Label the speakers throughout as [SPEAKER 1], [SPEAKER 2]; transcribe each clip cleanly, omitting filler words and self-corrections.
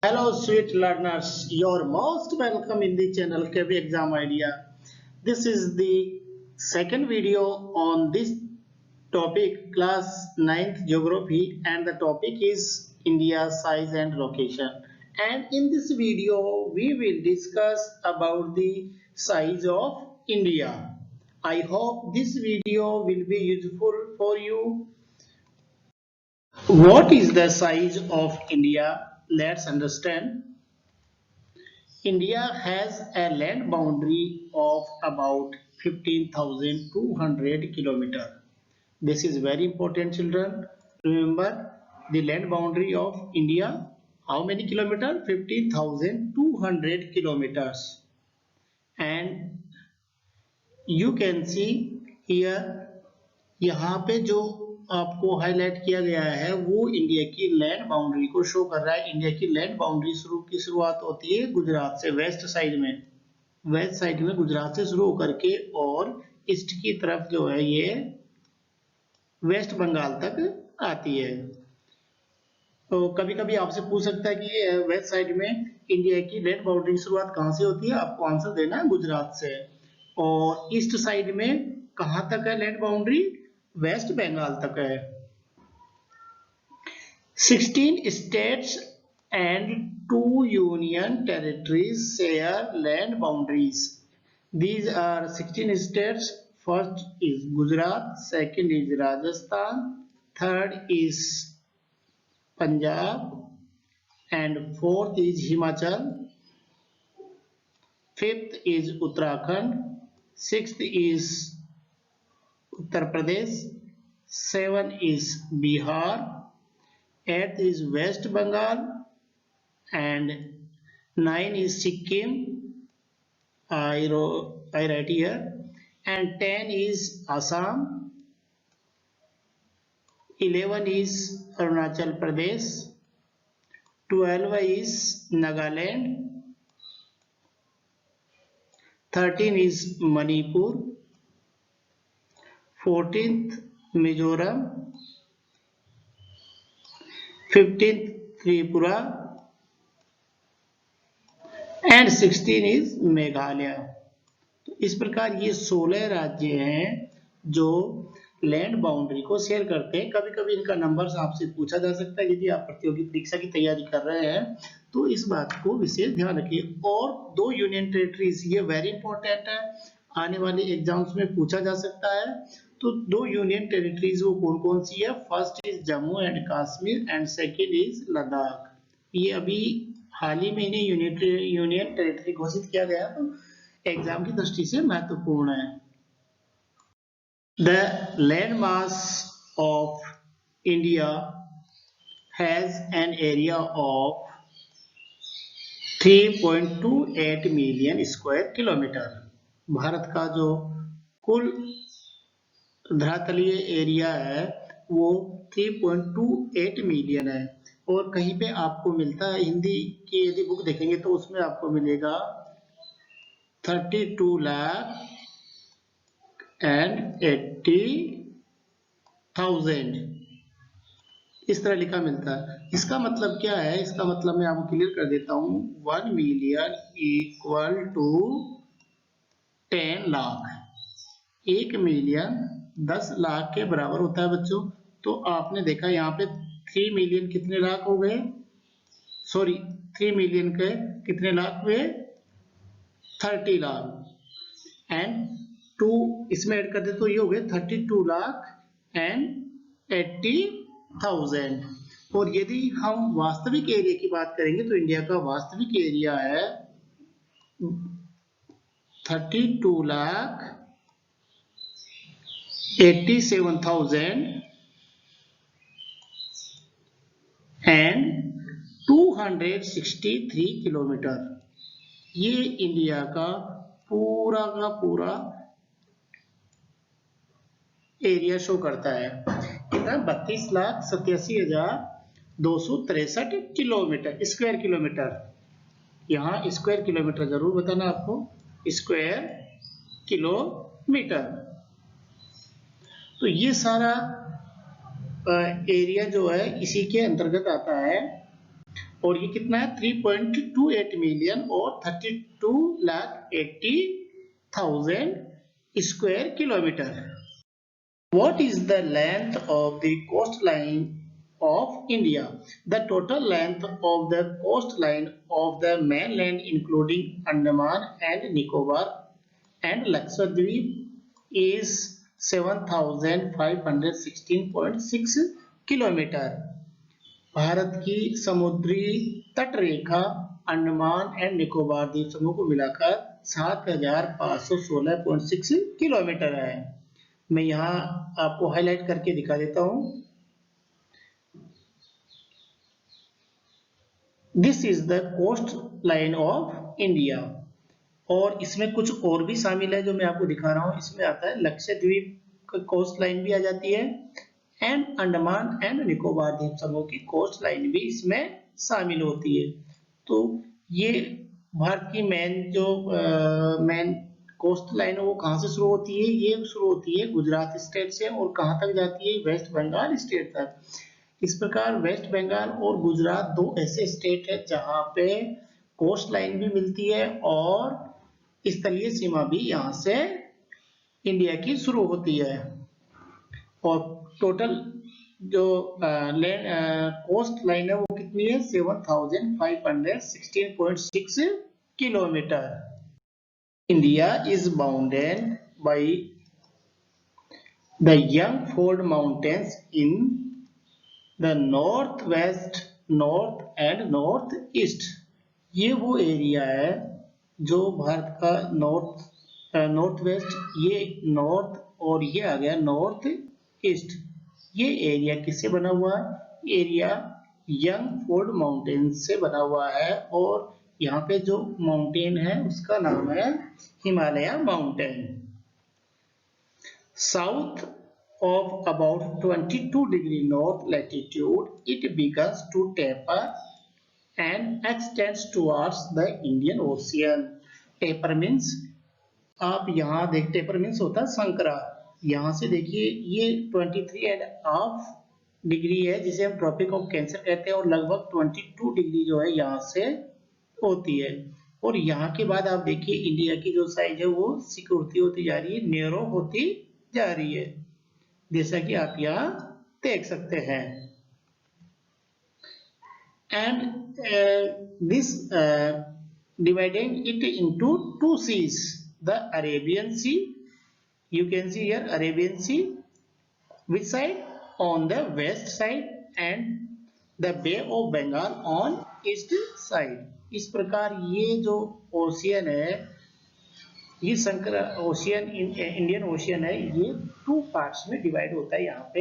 [SPEAKER 1] Hello, sweet learners. You're most welcome in the channel KB Exam Idea. This is the second video on this topic, class 9th geography, and the topic is India size and location. And in this video, we will discuss about the size of India. I hope this video will be useful for you. What is the size of India? Let's understand. India has a land boundary of about 15,200 kilometers. This is very important, children. Remember the land boundary of India. How many kilometers? 15,200 kilometers. And you can see here, यहाँ पे जो आपको highlight किया गया है वो India की land boundary को शो कर रहा है। इंडिया की लैंड बाउंड्री की शुरुआत होती है गुजरात से, वेस्ट साइड में गुजरात से शुरू होकर के और ईस्ट की तरफ जो है ये वेस्ट बंगाल तक आती है। तो कभी कभी आपसे पूछ सकता है कि वेस्ट साइड में इंडिया की लैंड बाउंड्री की शुरुआत कहाँ से होती है? आपको आंसर देना है गुजरात से। और ईस्ट साइड में कहाँ तक है लैंड बाउंड्री? वेस्ट बंगाल तक है। 16 states and 2 union territories share land boundaries. These are 16 states. First is Gujarat, second is Rajasthan, third is Punjab, and fourth is Himachal, fifth is Uttarakhand, sixth is Uttar Pradesh, 7 is Bihar, 8 is West Bengal, and 9 is Sikkim. I write here, and 10 is Assam, 11 is Arunachal Pradesh, 12 is Nagaland, 13 is Manipur, 14th Mizoram, 15th Tripura, and 16 is Meghalaya. तो इस प्रकार ये 16 राज्य हैं जो land boundary को share करते हैं। कभी कभी इनका नंबर आपसे पूछा जा सकता है यदि आप प्रतियोगी परीक्षा की तैयारी कर रहे हैं तो इस बात को विशेष ध्यान रखिए। और 2 यूनियन टेरिटरीज, ये वेरी इंपॉर्टेंट है, आने वाले एग्जाम्स में पूछा जा सकता है। तो 2 यूनियन टेरिटरीज वो कौन कौन सी है? First is Jammu and Kashmir and second is Ladakh. ये अभी हाल ही में इन्हें यूनियन टेरिटरी घोषित किया गया, तो एग्जाम की दृष्टि से महत्वपूर्ण है। The land mass of India has an area of 3.28 million square kilometer। Bharat का जो कुल धरातलीय एरिया है वो 3.28 मिलियन है। और कहीं पे आपको मिलता है, हिंदी की यदि बुक देखेंगे तो उसमें आपको मिलेगा 32,80,000 इस तरह लिखा मिलता है। इसका मतलब क्या है? इसका मतलब मैं आपको क्लियर कर देता हूँ। 1 million equal to 10 lakh. 1 million 10 lakh के बराबर होता है बच्चों। तो आपने देखा यहाँ पे 3 मिलियन कितने लाख हो गए? सॉरी, 3 मिलियन के कितने लाख हुए? 30 लाख। एंड 2 इसमें ऐड कर दे तो ये हो गए 32,80,000। और यदि हम वास्तविक एरिया की बात करेंगे तो इंडिया का वास्तविक एरिया है 32,87,000 and 263 किलोमीटर। ये इंडिया का पूरा एरिया शो करता है। कितना? 32,87,263 किलोमीटर, स्क्वायर किलोमीटर। यहाँ स्क्वायर किलोमीटर जरूर बताना आपको, स्क्वायर किलोमीटर। तो ये सारा एरिया जो है इसी के अंतर्गत आता है। और ये कितना है 3.28 मिलियन और 32,80,000 square kilometre. What is the length of the coastline of India? The total length of the coastline of the mainland including Andaman and Nicobar and Lakshadweep is 7,516.6 kilometre. Bharat की समुद्री तट रेखा अंडमान एंड निकोबार द्वीप समूह को मिलाकर 7,516.6 किलोमीटर है। मैं यहाँ आपको हाईलाइट करके दिखा देता हूँ। This is the coast line of India. और इसमें कुछ और भी शामिल है जो मैं आपको दिखा रहा हूँ। इसमें आता है लक्षद्वीप का कोस्ट लाइन भी आ जाती है एंड अंडमान एंड निकोबार द्वीप समूह की कोस्ट लाइन भी इसमें शामिल होती है। तो ये भारत की मेन कोस्ट लाइन वो कहाँ से शुरू होती है? ये शुरू होती है गुजरात स्टेट से और कहाँ तक जाती है? वेस्ट बंगाल स्टेट तक। इस प्रकार वेस्ट बंगाल और गुजरात दो ऐसे स्टेट है जहाँ पे कोस्ट लाइन भी मिलती है और स्थलीय सीमा भी यहाँ से इंडिया की शुरू होती है। और टोटल जो कोस्ट लाइन है वो कितनी है? 7,516.6 kilometre. India is bounded by the Yangford Mountains in the northwest, north and northeast। ये वो एरिया है जो भारत का नॉर्थ वेस्ट, ये नॉर्थ और ये आ गया नॉर्थ ईस्ट। ये एरिया किससे बना हुआ है? एरिया यंगफोर्ड माउंटेन से बना हुआ है और यहाँ पे जो माउंटेन है उसका नाम है Himalaya mountain. South of about 22 degree north latitude, it begins to taper and extends towards the Indian Ocean। Taper means आप यहाँ देख, टेपर मीन्स होता है संकरा। यहाँ से देखिए ये 23.5 डिग्री है जिसे हम ट्रॉपिक ऑफ कैंसर कहते हैं और लगभग 22 डिग्री जो है यहाँ से होती है। और यहाँ के बाद आप देखिए इंडिया की जो साइज है वो सिकुड़ती होती जा रही है, नेरो होती जा रही है, जैसा कि आप यहाँ देख सकते हैं। And this dividing it into two seas, the Arabian sea, you can see here Arabian Sea, which side? On the west side, and the Bay of Bengal on east side। इस प्रकार ये जो ओशियन है, ये संकर ocean, Indian ocean है, ये two parts में डिवाइड होता है। यहाँ पे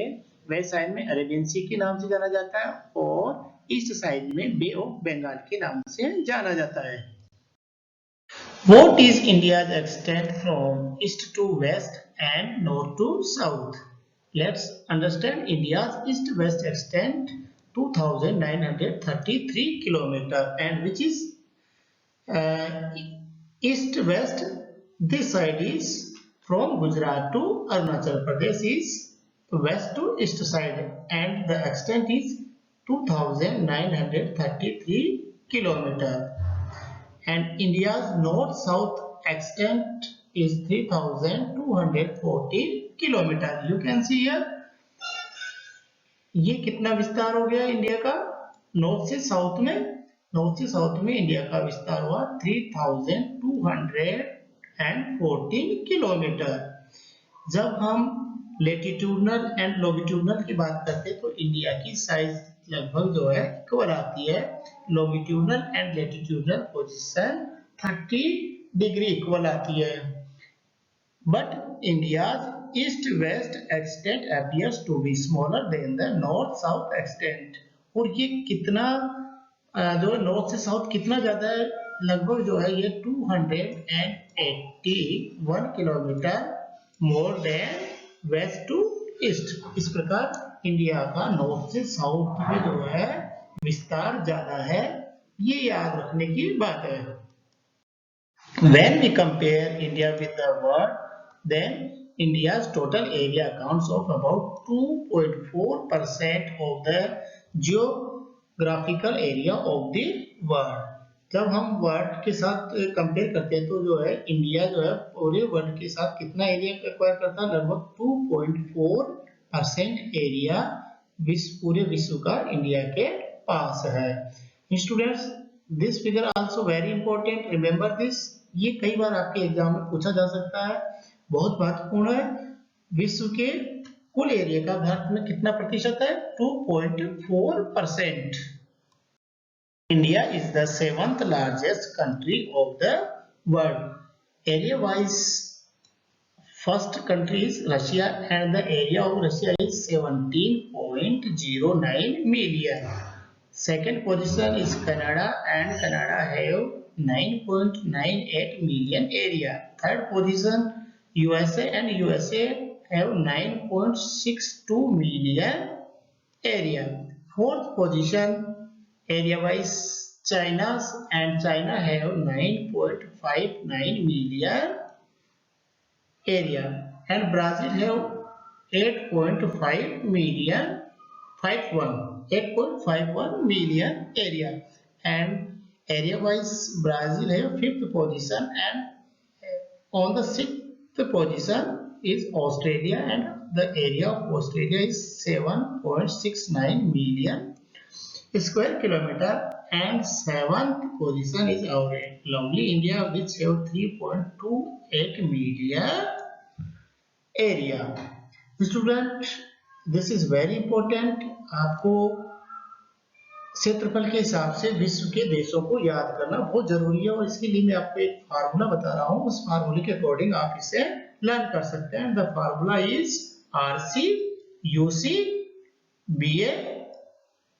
[SPEAKER 1] वेस्ट साइड में अरेबियन सी के नाम से जाना जाता है और ईस्ट साइड में बे ऑफ बंगाल के नाम से जाना जाता है। What is India's extent from east to west and north to south? Let's understand India's east-west extent 2,933 kilometer, and which is east-west. This side is from Gujarat to Arunachal Pradesh is west to east side, and the extent is 2,933 kilometer. And India's north-south extent is 3,214 kilometer. You can see here, ये कितना विस्तार हो गया India का? North से south में India का विस्तार हुआ 3,214 किलोमीटर। जब हम लेटिट्यूडनल एंड लॉन्गिट्यूडनल की बात करते हैं तो इंडिया की साइज लगभग जो है इक्वल आती है। Longitudinal and latitudinal position 30 degree equal आती है, but India's east west extent appears to be smaller than the north south extent. और ये कितना जो नॉर्थ से साउथ कितना ज्यादा है? लगभग जो है ये 281 kilometre more than west to east. इस प्रकार इंडिया का नॉर्थ से साउथ में जो है विस्तार ज्यादा है, ये याद रखने की बात है। When we compare India with the world, then India's total area accounts of about 2.4% of the graphical area of the world. जब हम वर्ल्ड के साथ कंपेयर करते हैं तो जो है इंडिया जो है पूरे वर्ल्ड के साथ कितना एरिया एक्वायर करता है, लगभग 2.4% एरिया पूरे विश्व का इंडिया के पास है। Students, this figure also very important, remember this. ये कई बार आपके एग्जाम में पूछा जा सकता है, बहुत महत्वपूर्ण है। विश्व के कुल एरिया का भारत में कितना प्रतिशत है, 2.4%। India is the 7th largest country of the world. Area wise, first country is Russia and the area of Russia is 17.09 million. Second position is Canada and Canada have 9.98 million area. Third position USA and USA have 9.62 million area. Fourth position area wise China and China have 9.59 million area and Brazil have 8.5 million 8.51 million area, and area wise Brazil have 5th position, and on the 6th position is Australia and the area of Australia is 7.69 million square kilometer, and 7th position is our lovely India which have 3.28 million area. Student, this is very important. आपको क्षेत्रफल के हिसाब से विश्व के देशों को याद करना बहुत जरूरी है, और इसके लिए मैं आपको एक फार्मूला बता रहा हूँ, उस फार्मूले के अकॉर्डिंग आप इसे लर्न कर सकते हैं। The formula is RC UC BA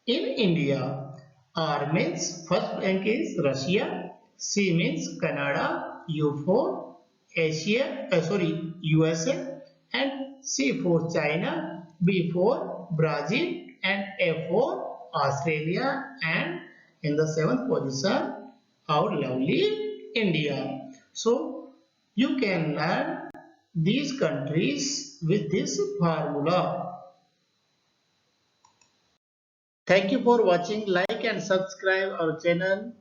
[SPEAKER 1] in India. R means first rank is Russia, C means Canada, U for USA, and C for China, B for Brazil, and F for Australia, and in the 7th position our lovely India. So you can learn these countries with this formula. Thank you for watching. Like and subscribe our channel.